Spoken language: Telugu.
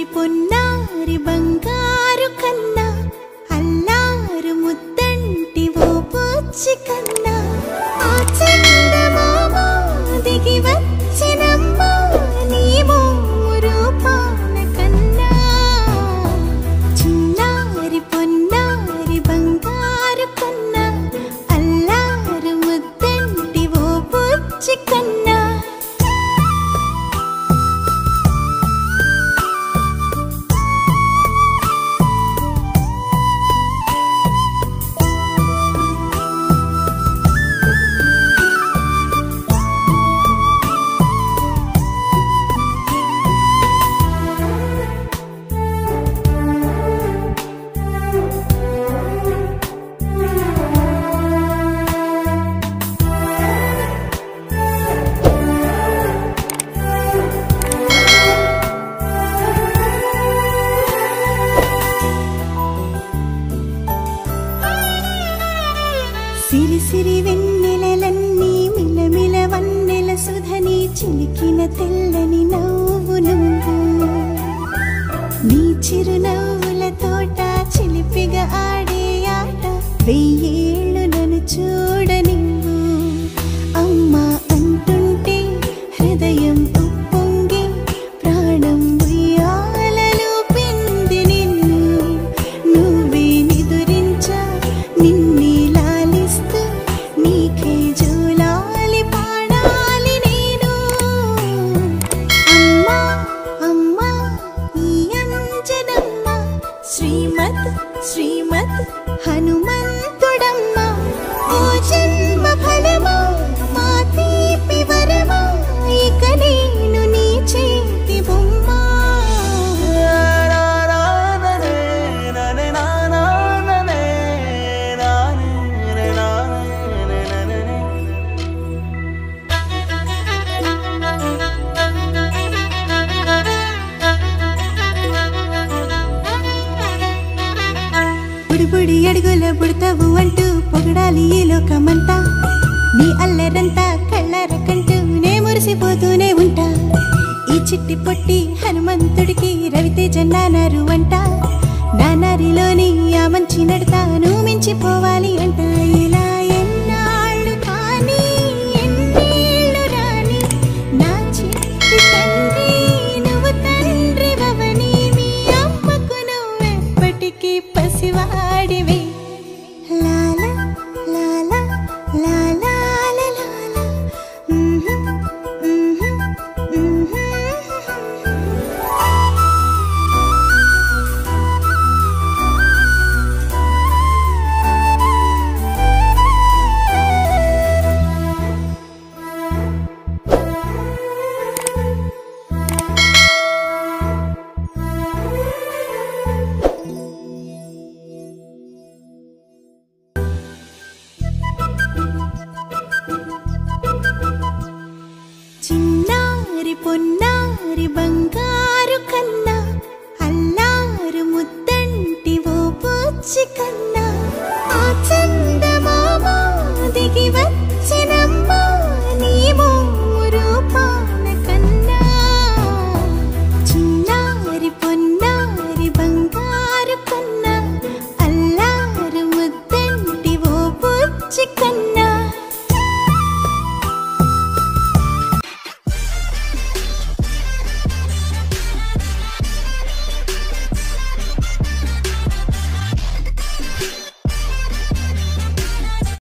చిన్నారి పొన్నారి బంగారు కన్నా అల్లారు ముద్దంటి ఓ బుచ్చి కన్నా ఆ చందమామ దిగి వచ్చినమ్మ నీ రూపాన కన్నా చిన్నారి పొన్నారి బంగారు కన్నా అల్లారు ముద్దంటి ఓ బుచ్చి కన్నా సిరి సిరి వెన్నెలలన్నీ మిలమిల వన్నెల సుధని చిలికిన తెల్లని నవ్వు నువ్వు నీ చిరునవ్వుల తోట చిలిపిగా ఆడే ఆట వెయ్యేళ్ళు నన్ను చూడనివ్వు అమ్మా అంటుంటే హృదయం ఉప్పొంగి ప్రాణం ఉయ్యాలలో పిండి నిన్ను నువ్వే నిదురించా నిన్నే నీకే జోలాలి పాడాలి నేను అమ్మా అమ్మా ఈ అంజనమ్మ శ్రీమత్ శ్రీమత్ హనుమంతుడమ్మ ఓ జన్మ ఫలమా మా తీపి వరమా ఇక నేను నీ చేతి బొమ్మ బుడి అడుగుల బుడతావు అంటూ పొగడాలి ఈ లోకమంతా నీ అల్లరంతా కళ్ళారకంటూ నే మురిసిపోతూనే ఉంటా ఈ చిట్టి పొట్టి హనుమంతుడికి రవితేజ నానారు అంట నానారిలోని ఆ మంచి నడతాను మించిపోవాలి అంట ఇలా ఎన్నాళ్ళు కానీ ఎన్నేళ్ళు రాని నా చిట్టి తండ్రి నువ్వు తండ్రి భవని మీ అమ్మకు నువ్వెప్పటికీ పసివాడివి లాలా లాలా లాలా లాలా చిన్నారి పొన్నారి బంగారు కన్నా అల్లారు ముద్దంటి ఓ బుచ్చి కన్నా